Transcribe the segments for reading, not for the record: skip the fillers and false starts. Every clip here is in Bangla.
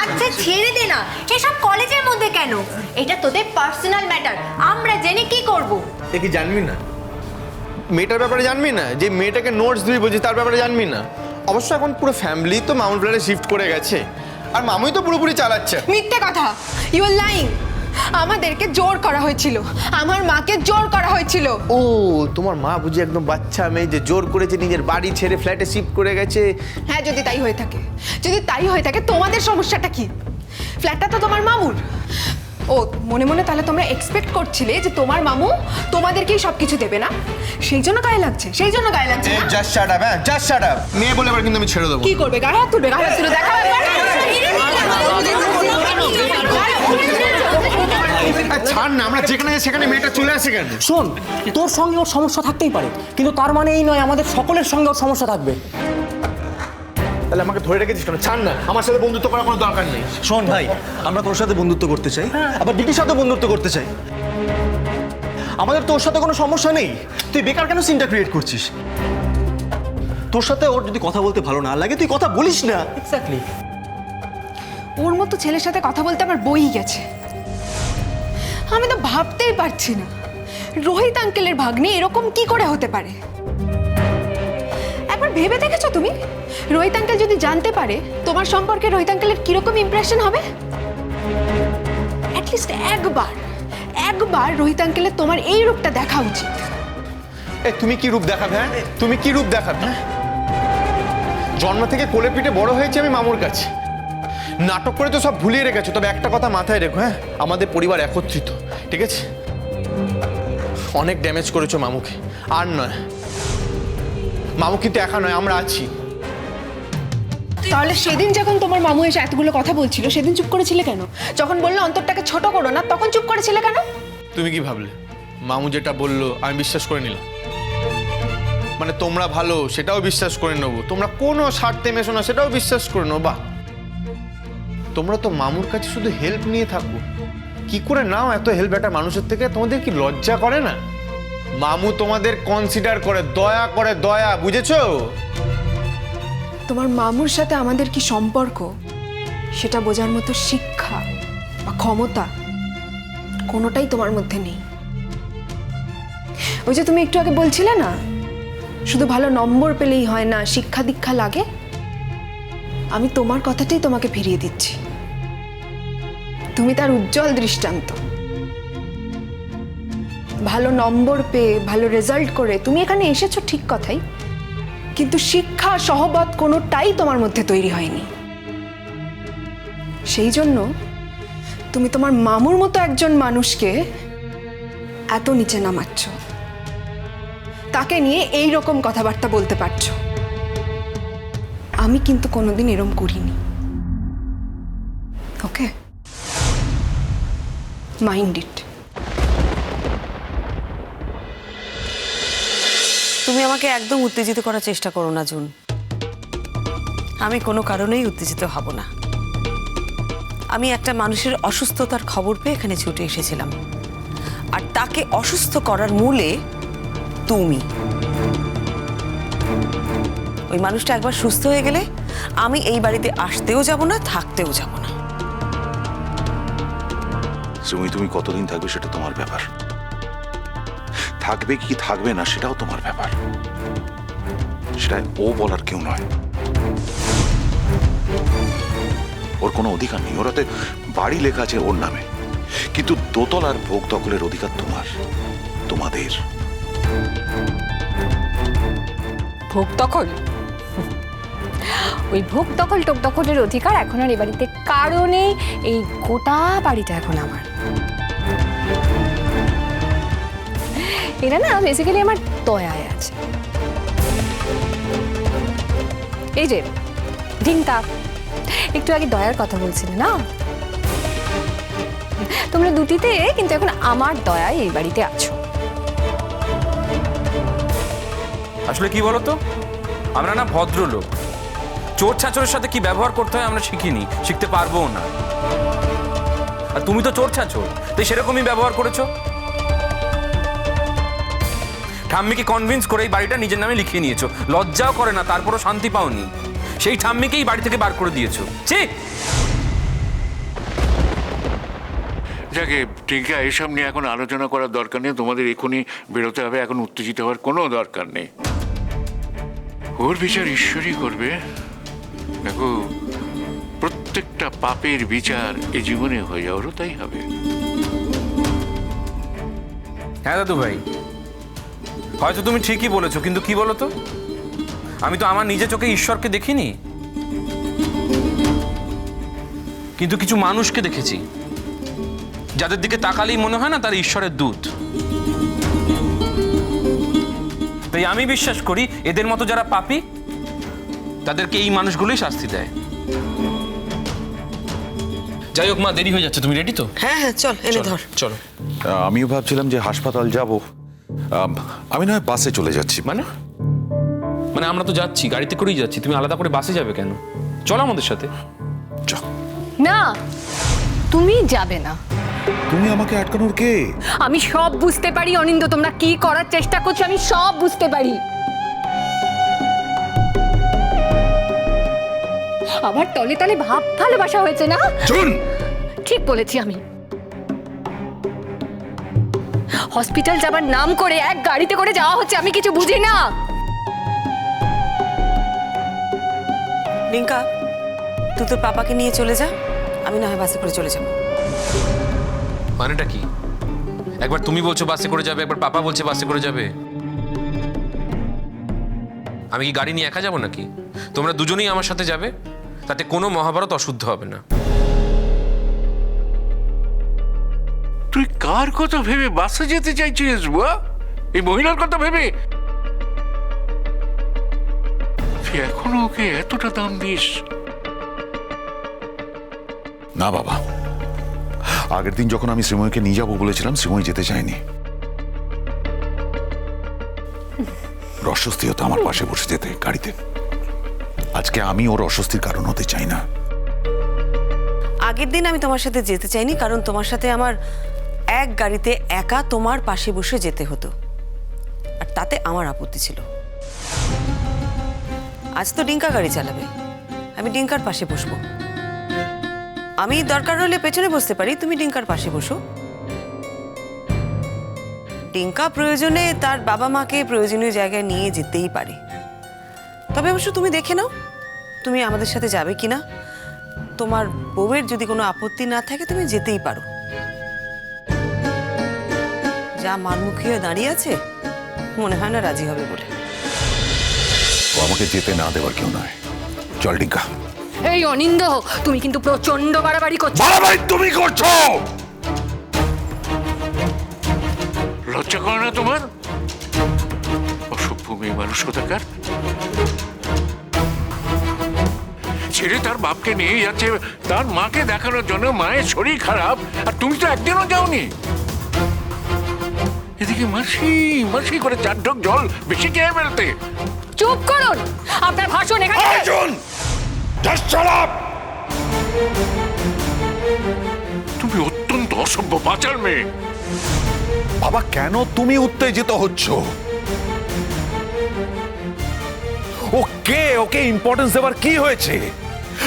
আচ্ছা ছেড়ে দে না, এসব কলেজের মধ্যে কেন? এটা তোদের পার্সোনাল ম্যাটার, আমরা জেনে কি করব? এ কি জানবি না? মেয়েটার ব্যাপারে জানবি না? যে মেয়েটাকে নোটস দিবি বলছিস তার ব্যাপারে জানবি না? অবশ্য এখন পুরো ফ্যামিলি তো মামুর ফ্ল্যাটে শিফট করে গেছে, আর মামুই তো পুরোপুরি চালাচ্ছে। মিথ্যে কথা, ইউ আর লাইং। আমাদেরকে জোর করা হয়েছিল, আমার মাকে জোর করা হয়েছিল। ও তোমার মা বুঝি একদম বাচ্চা মেয়ে যে জোর করেছে নিজের বাড়ি ছেড়ে ফ্ল্যাটে শিফট করে গেছে? হ্যাঁ, যদি তাই হয়ে থাকে, যদি তাই হয়ে থাকে, তোমাদের সমস্যাটা কি? ফ্ল্যাটটা তো তোমার মামুর। ও মনে মনে তাহলে তোমরা এক্সপেক্ট করছিলে যে তোমার মামু তোমাদেরকেই সবকিছু দেবে না? সেই জন্য গায়ে লাগছে, সেই জন্য গায়ে লাগছে না? জাস্ট শাট আপ, হ্যাঁ জাস্ট শাট আপ। মেয়ে বলে এবার কিন্তু আমি ছেড়ে দেবো। কি করবে? গায়ে হাত তুলবে? গায়ে হাত তুলে দেখা ছাড় না, আমরা যেখানে সেখানে মেয়েটা চলে আসে কেন? শোন, তোর সঙ্গে ওর সমস্যা থাকতেই পারে, কিন্তু তার মানে এই নয় আমাদের সকলের সঙ্গে ওর সমস্যা থাকবে। তাহলে আমাকে ধরে রেখেছিস কেন? ছাড় না, আমার সাথে বন্ধুত্ব করার কোনো দরকার নেই। শোন ভাই, আমরা তোর সাথে বন্ধুত্ব করতে চাই, আবার দিদির সাথে বন্ধুত্ব করতে চাই। আমাদের তোর সাথে কোনো সমস্যা নেই, তুই বেকার কেন সিনটা ক্রিয়েট করছিস? তোর সাথে ওর যদি কথা বলতে ভালো না লাগে তুই কথা বলিস না। এক্স্যাক্টলি। ওর মতো ছেলের সাথে কথা বলতে আমার বই গেছে। আমি তো ভাবতেই পারছি না রোহিত আঙ্কেলের ভাগ্নে এরকম কি করে হতে পারে। একবার ভেবে দেখেছো তুমি, রোহিত আঙ্কেল যদি জানতে পারে তোমার সম্পর্কে রোহিত আঙ্কেলের কিরকম ইমপ্রেশন হবে? অ্যাটলিস্ট একবার রোহিত আঙ্কেলের তোমার এই রূপটা দেখা উচিত। তুমি কি রূপ দেখাবে? হ্যাঁ তুমি কি রূপ দেখাবে? হ্যাঁ জন্ম থেকে কোলে পিঠে বড় হয়েছে আমি মামুর কাছে, নাটক করে তো সব ভুলিয়ে রেখেছো। তবে একটা কথা মাথায় রেখো, হ্যাঁ আমাদের পরিবার একত্রিত, ঠিক আছে? অনেক ড্যামেজ করেছো মামুকে, আর নয়। মামু কিন্তু একা নয়, আমরা আছি। তাহলে সেদিন যখন তোমার মামু এসে এতগুলো কথা বলছিল সেদিন চুপ করেছিলে কেন? যখন বললো অন্তরটাকে ছোট করো না তখন চুপ করেছিলে কেন? তুমি কি ভাবলে মামু যেটা বললো আমি বিশ্বাস করে নিলাম? মানে তোমরা ভালো সেটাও বিশ্বাস করে নেবো, তোমরা কোনো স্বার্থে মেশো না সেটাও বিশ্বাস করে নেবো? বাহ, তোমরা তো মামুর কাছে শুধু হেল্প নিয়ে থাকো। কি করে নাও এত হেল্প একটা মানুষের থেকে? তোমাদের কি লজ্জা করে না? মামু তোমাদের কনসিডার করে, দয়া করে, দয়া, বুঝেছো? তোমার মামুর সাথে আমাদের কি সম্পর্ক সেটা বোঝার মতো শিক্ষা বা ক্ষমতা কোনোটাই তোমার মধ্যে নেই। ওই যে তুমি একটু আগে বলছিলে না শুধু ভালো নম্বর পেলেই হয় না, শিক্ষা দীক্ষা লাগে। আমি তোমার কথাটাই তোমাকে ফিরিয়ে দিচ্ছি। তুমি তার উজ্জ্বল দৃষ্টান্ত। ভালো নম্বর পেয়ে ভালো রেজাল্ট করে তুমি এখানে এসেছো ঠিক কথাই, কিন্তু শিক্ষা সহবত কোনোটাই তোমার মধ্যে তৈরি হয়নি। সেই জন্য তুমি তোমার মামুর মতো একজন মানুষকে এত নিচে নামাচ্ছ, তাকে নিয়ে এই রকম কথাবার্তা বলতে পারছো। আমি কিন্তু কোনোদিন এরকম করিনি। ওকে, মাইন্ড ইট। তুমি আমাকে একদম উত্তেজিত করার চেষ্টা করো না জুন। আমি কোনো কারণেই উত্তেজিত হব না। আমি একটা মানুষের অসুস্থতার খবর পেয়ে এখানে ছুটে এসেছিলাম, আর তাকে অসুস্থ করার মূলে তুমি। ওই মানুষটা একবার সুস্থ হয়ে গেলে আমি এই বাড়িতে আসতেও যাব না, থাকতেও যাব না। তুমি কতদিন থাকবে সেটা তোমার ব্যাপার, থাকবে কি থাকবে না সেটাও তোমার ব্যাপার, সেটা ও বলার কেউ নয়। ওর কোনো অধিকার নেই, ওরাতে বাড়ি লেখা আছে ওর নামে, কিন্তু দোতলার ভোগ দখলের অধিকার তোমার, তোমাদের। ভোগ দখল? ওই ভোগ দখল টোক দখলের অধিকার এখন আর এ বাড়িতে কারণেই, এই গোটা বাড়িটা এখন আমার। এরা না বেসিক্যালি আমার দয়ায় আছে। এই যে ঢিঙ্কা একটু আগে দয়ার কথা বলছিলে না, তোমরা দুটিতে কিন্তু এখন আমার দয়ায় এই বাড়িতে আছো। আসলে কি বলতো, আমরা না ভদ্রলোক, চোর ছাঁচরের সাথে কি ব্যবহার করতে হয় আমরা শিখিনি, শিখতে পারবোও না। আর তুমি তো চোর ছাঁচর, তাই সেরকমই ব্যবহার করেছো। ঠাম্মিকে কনভিন্স করে এই বাড়িটা নিজের নামে লিখিয়ে নিয়েছো, লজ্জাও করে না, তারপরও শান্তি পাওনি। সেই ঠাম্মিকেই বাড়ি থেকে বার করে দিয়েছো। ঠিক যাকে টিকা, এসব নিয়ে এখন আলোচনা করার দরকার নেই। তোমাদের এখনই বেরোতে হবে, এখন উত্তেজিত হওয়ার কোনো দরকার নেই। ওর বিচার ঈশ্বরই করবে। দেখো, প্রত্যেকটা পাপের বিচার এ জীবনে হয়ে যাওয়ারও তাই হবে। হ্যাঁ দাদু ভাই, হয়তো তুমি ঠিকই বলেছো, কিন্তু কি বলো তো, আমি তো আমার নিজের চোখে ঈশ্বরকে দেখিনি, কিন্তু কিছু মানুষকে দেখেছি যাদের দিকে তাকালেই মনে হয় না তারা ঈশ্বরের দূত। তাই আমি বিশ্বাস করি এদের মতো যারা পাপী তাদেরকে এই মানুষগুলোই শাস্তি দেয়। যাই হোক মা, দেরি হয়ে যাচ্ছে, তুমি রেডি তো? হ্যাঁ হ্যাঁ, চল এনে ধর। চলো। আমিও ভাবছিলাম যে হাসপাতাল যাব, আমি না হয় বাসে চলে যাচ্ছি। মানে মানে আমরা তো যাচ্ছি, গাড়িতে করেই যাচ্ছি, তুমি আলাদা করে বাসে যাবে কেন? চলো আমাদের সাথে। চল। না, তুমি যাবে না। তুমি আমাকে আটকানোর কে? আমি সব বুঝতে পারি অনিন্দ, তোমরা কি করার চেষ্টা করছো আমি সব বুঝতে পারি। আবার তলে তলে ভাব ভালোবাসা হয়েছে না? ঠিক বলেছি আমি। হসপিটাল যাবার নাম করে এক গাড়িতে করে যাওয়া হচ্ছে, আমি কিছু বুঝি না। রিঙ্কা, তুই তোর পাপাকে নিয়ে চলে যা, আমি না হয় বাসে করে চলে যাবো। মানেটা কি? একবার তুমি বলছো বাসে করে যাবে, একবার পাপা বলছে বাসে করে যাবে। আমি কি গাড়ি নিয়ে একা যাবো নাকি? তোমরা দুজনেই আমার সাথে যাবে, তাতে কোনো মহাভারত অশুদ্ধ হবে না। তুই কার কথা ভেবে বাসে যেতে চাইছিস বুয়া? এই মহিলার কথা ভেবে? তুই এখনো ওকে এতটা দাম দিস? না বাবা, আগের দিন যখন আমি শ্রীময়ীকে নিয়ে যাবো বলেছিলাম, শ্রীময়ী যেতে চায়নি। অস্বস্তি হতো আমার পাশে বসে যেতে গাড়িতে। আজকে আমি ওর অস্বস্তির কারণ হতে চাই না। আগের দিন আমি তোমার সাথে যেতে চাইনি, কারণ তোমার সাথে আমার এক গাড়িতে একা তোমার পাশে বসে যেতে হতো, আর তাতে আমার আপত্তি ছিল। আজ তো ডিঙ্কা গাড়ি চালাবে, আমি ডিঙ্কার পাশে বসবো। আমি দরকার হলে পেছনে বসতে পারি, তুমি ডিঙ্কার পাশে বসো। ডিঙ্কা প্রয়োজনে তার বাবা মাকে প্রয়োজনীয় জায়গায় নিয়ে যেতেই পারে, তবে অবশ্য তুমি দেখে নাও তুমি আমাদের সাথে যাবে কিনা। তোমার বউয়ের যদি কোনো আপত্তি না থাকে তুমি যেতেই পারো। যা মারমুখী হয়ে দাঁড়িয়ে আছে, মনে হয় না রাজি হবে বলে। ও আমাকে যেতে না দেওয়ার কেউ নয়। চল ডিঙ্কা। এই অনিন্দ, তুমি কিন্তু প্রচন্ড বাড়াবাড়ি করছো। বাড়াবাড়ি তুমি করছো। লজ্জা করে না তোমার? অসভ্য মেয়ে মানুষ কোথাকার। ছেড়ে তার বাপকে নিয়ে যাচ্ছে তার মাকে দেখানোর জন্য, মায়ের শরীর খারাপ, আর তুমি তো একদিনও যাওনি। এদিকে মাসি মাসি করে 4 ঢোক জল বেশি খেয়ে ফেলতে। চুপ করুন, আপনার ভাষণ এখানে। তুমি অত্যন্ত অসভ্য বাচাল মেয়ে। বাবা, কেন তুমি উত্তেজিত হচ্ছ? ওকে ওকে ইম্পর্টেন্স দেওয়ার কি হয়েছে?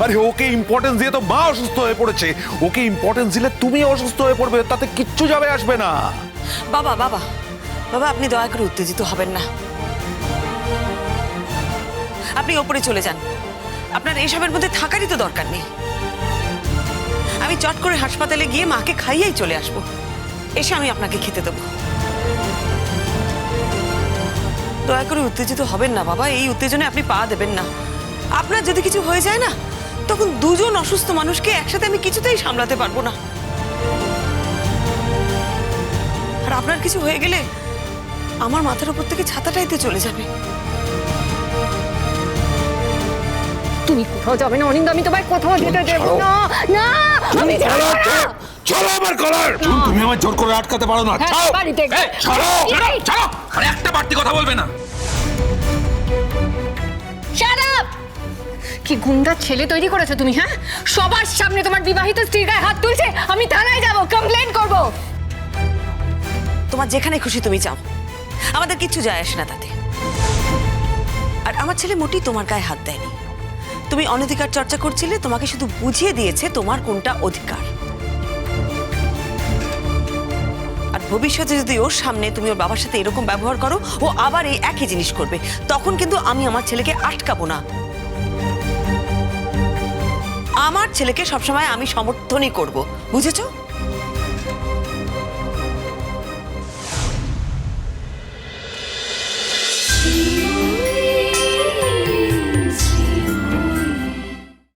আরে ওকে ইম্পর্টেন্স দিয়ে তো মা অসুস্থ হয়ে পড়েছে। ওকে ইম্পর্টেন্স দিলে তুমি অসুস্থ হয়ে পড়বে, তাতে কিচ্ছু যাবে আসবে না। বাবা বাবা বাবা, আপনি দয়া করে উত্তেজিত হবেন না। আপনি ওপরে চলে যান, আপনার এসবের মধ্যে থাকারই তো দরকার নেই। আমি চট করে হাসপাতালে গিয়ে মাকে খাইয়েই চলে আসবো, এসে আমি আপনাকে খেতে দেবো। দয়া করে উত্তেজিত হবেন না বাবা, এই উত্তেজনায় আপনি পা দেবেন না। আপনার যদি কিছু হয়ে যায় না, তখন দুজন অসুস্থ মানুষকে একসাথে আমি কিছুতেই সামলাতে পারবো না। আর আপনার কিছু হয়ে গেলে আমার মাথার উপর থেকে ছাতাটাইতে চলে যাবে। তুমি কোথাও যাবে না অনিন্দ, আমি তোমায় কোথাও যেতে দেব না। না, আমি যাব না। চলো আমার কলার। তুমি আমার জোর করে আটকাতে পারো না। হ্যাঁ, বাড়িতে ছাড়ো ছাড়ো, আরে একটা বাড়তি কথা বলবে না। Shut up! কি গুন্ডা ছেলে তৈরি করেছো তুমি, হ্যাঁ? সবার সামনে তোমার বিবাহিত স্ত্রীর গায়ে হাত তুলছে, আমি থানায় যাব, কমপ্লেন করব। তোমার যেখানে খুশি তুমি যাও, আমাদের কিচ্ছু যায় আসে না তাতে। আর আমার ছেলে মোটেই তোমার গায়ে হাত দেয়নি। তুমি অনধিকার চর্চা করছিলে, তোমাকে শুধু বুঝিয়ে দিয়েছে তোমার কোনটা অধিকার। আর ভবিষ্যতে যদি ওর সামনে তুমি ওর বাবার সাথে এরকম ব্যবহার করো, ও আবার এই একই জিনিস করবে, তখন কিন্তু আমি আমার ছেলেকে আটকাবো না। আমার ছেলেকে সবসময় আমি সমর্থনই করব, বুঝেছো?